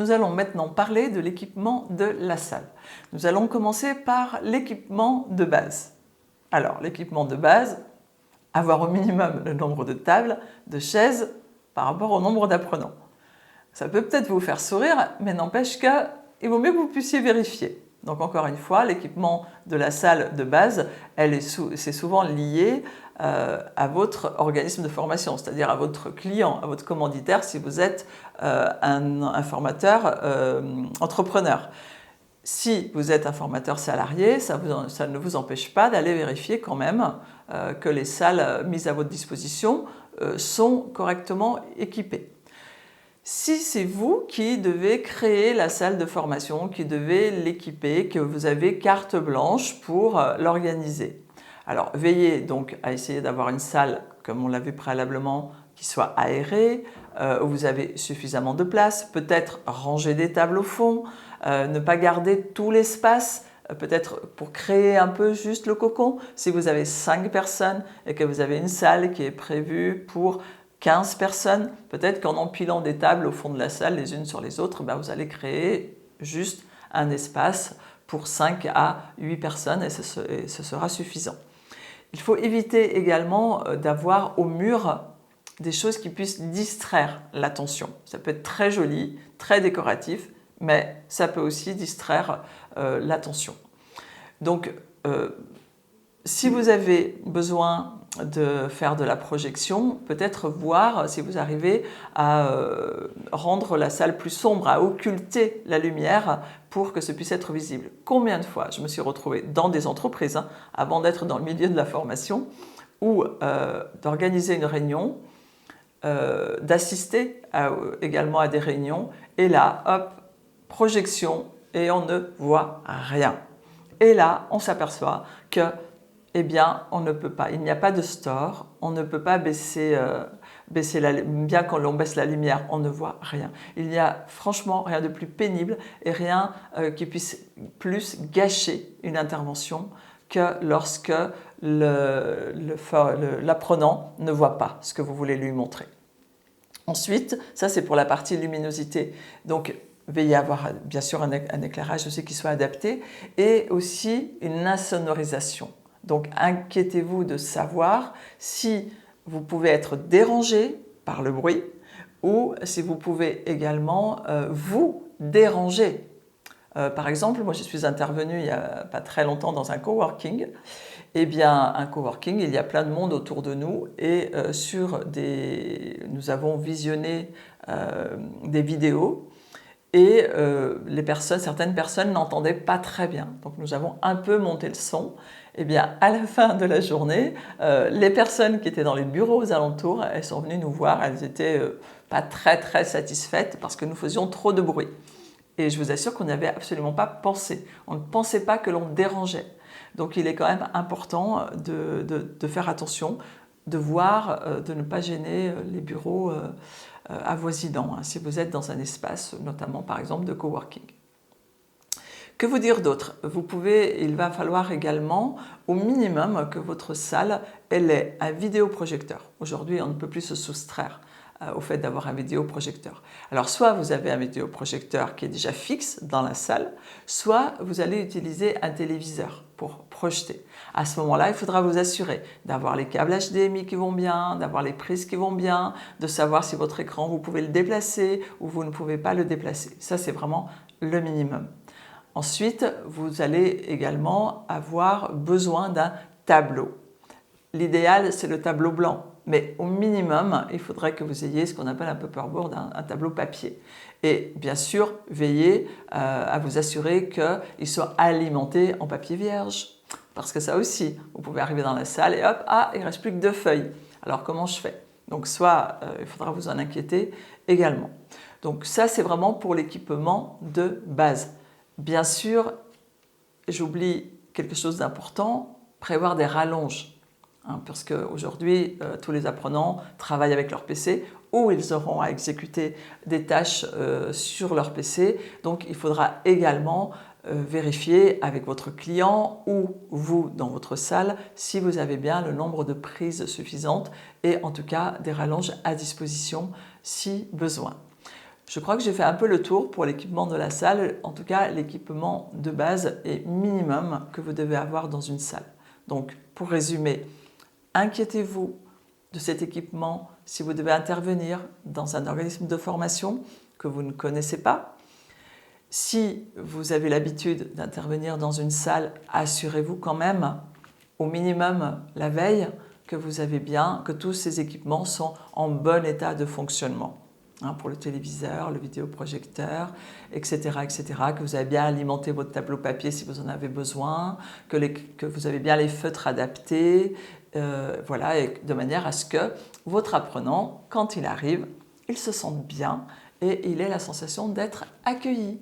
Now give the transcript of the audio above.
nous allons maintenant parler de l'équipement de la salle. Nous allons commencer par l'équipement de base. Alors, l'équipement de base, avoir au minimum le nombre de tables, de chaises par rapport au nombre d'apprenants. Ça peut peut-être vous faire sourire, mais n'empêche qu'il vaut mieux que vous puissiez vérifier. Donc encore une fois, l'équipement de la salle de base, c'est souvent lié à votre organisme de formation, c'est-à-dire à votre client, à votre commanditaire si vous êtes un formateur entrepreneur. Si vous êtes un formateur salarié, ça ne vous empêche pas d'aller vérifier quand même que les salles mises à votre disposition sont correctement équipées. Si c'est vous qui devez créer la salle de formation, qui devez l'équiper, que vous avez carte blanche pour l'organiser. Alors veillez donc à essayer d'avoir une salle, comme on l'a vu préalablement, qui soit aérée, où vous avez suffisamment de place, peut-être ranger des tables au fond, ne pas garder tout l'espace, peut-être pour créer un peu juste le cocon. Si vous avez 5 personnes et que vous avez une salle qui est prévue pour 15 personnes, peut-être qu'en empilant des tables au fond de la salle les unes sur les autres, vous allez créer juste un espace pour 5 à 8 personnes et ce sera suffisant. Il faut éviter également d'avoir au mur des choses qui puissent distraire l'attention. Ça peut être très joli, très décoratif, mais ça peut aussi distraire l'attention. Donc, si vous avez besoin de faire de la projection, peut-être voir si vous arrivez à rendre la salle plus sombre, à occulter la lumière pour que ce puisse être visible. Combien de fois je me suis retrouvée dans des entreprises, avant d'être dans le milieu de la formation, ou d'organiser une réunion, d'assister également à des réunions, et là, hop, projection, et on ne voit rien. Et là, on s'aperçoit que eh bien, on ne peut pas, il n'y a pas de store, on ne peut pas baisser bien quand l'on baisse la lumière, on ne voit rien. Il n'y a franchement rien de plus pénible et rien qui puisse plus gâcher une intervention que lorsque l'apprenant ne voit pas ce que vous voulez lui montrer. Ensuite, ça c'est pour la partie luminosité. Donc, veillez à avoir bien sûr un éclairage aussi qui soit adapté et aussi une insonorisation. Donc, inquiétez-vous de savoir si vous pouvez être dérangé par le bruit ou si vous pouvez également vous déranger. Par exemple, moi je suis intervenue il n'y a pas très longtemps dans un coworking. Eh bien, un coworking, il y a plein de monde autour de nous et nous avons visionné des vidéos et certaines personnes n'entendaient pas très bien. Donc nous avons un peu monté le son. Eh bien, à la fin de la journée, les personnes qui étaient dans les bureaux aux alentours, elles sont venues nous voir, elles n'étaient pas très satisfaites parce que nous faisions trop de bruit. Et je vous assure qu'on n'y avait absolument pas pensé. On ne pensait pas que l'on dérangeait. Donc il est quand même important de faire attention, de voir, de ne pas gêner les bureaux avoisinants, si vous êtes dans un espace, notamment par exemple de coworking. Que vous dire d'autre? Il va falloir également, au minimum, que votre salle ait un vidéoprojecteur. Aujourd'hui, on ne peut plus se soustraire au fait d'avoir un vidéoprojecteur. Alors, soit vous avez un vidéoprojecteur qui est déjà fixe dans la salle, soit vous allez utiliser un téléviseur pour projeter. À ce moment-là, il faudra vous assurer d'avoir les câbles HDMI qui vont bien, d'avoir les prises qui vont bien, de savoir si votre écran, vous pouvez le déplacer ou vous ne pouvez pas le déplacer. Ça, c'est vraiment le minimum. Ensuite, vous allez également avoir besoin d'un tableau. L'idéal, c'est le tableau blanc, mais au minimum, il faudrait que vous ayez ce qu'on appelle un paperboard, un tableau papier. Et bien sûr, veillez à vous assurer qu'il soit alimenté en papier vierge. Parce que ça aussi, vous pouvez arriver dans la salle et hop, il ne reste plus que 2 feuilles. Alors comment je fais? Donc soit il faudra vous en inquiéter également. Donc ça, c'est vraiment pour l'équipement de base. Bien sûr, j'oublie quelque chose d'important, prévoir des rallonges. Parce qu'aujourd'hui, tous les apprenants travaillent avec leur PC ou ils auront à exécuter des tâches sur leur PC. Donc, il faudra également vérifier avec votre client ou vous dans votre salle si vous avez bien le nombre de prises suffisantes et en tout cas des rallonges à disposition si besoin. Je crois que j'ai fait un peu le tour pour l'équipement de la salle. En tout cas, l'équipement de base est minimum que vous devez avoir dans une salle. Donc, pour résumer, inquiétez-vous de cet équipement si vous devez intervenir dans un organisme de formation que vous ne connaissez pas. Si vous avez l'habitude d'intervenir dans une salle, assurez-vous quand même, au minimum la veille, que tous ces équipements sont en bon état de fonctionnement. Pour le téléviseur, le vidéoprojecteur, etc., etc., que vous avez bien alimenté votre tableau papier si vous en avez besoin, que vous avez bien les feutres adaptés, voilà, et de manière à ce que votre apprenant, quand il arrive, il se sente bien et il ait la sensation d'être accueilli.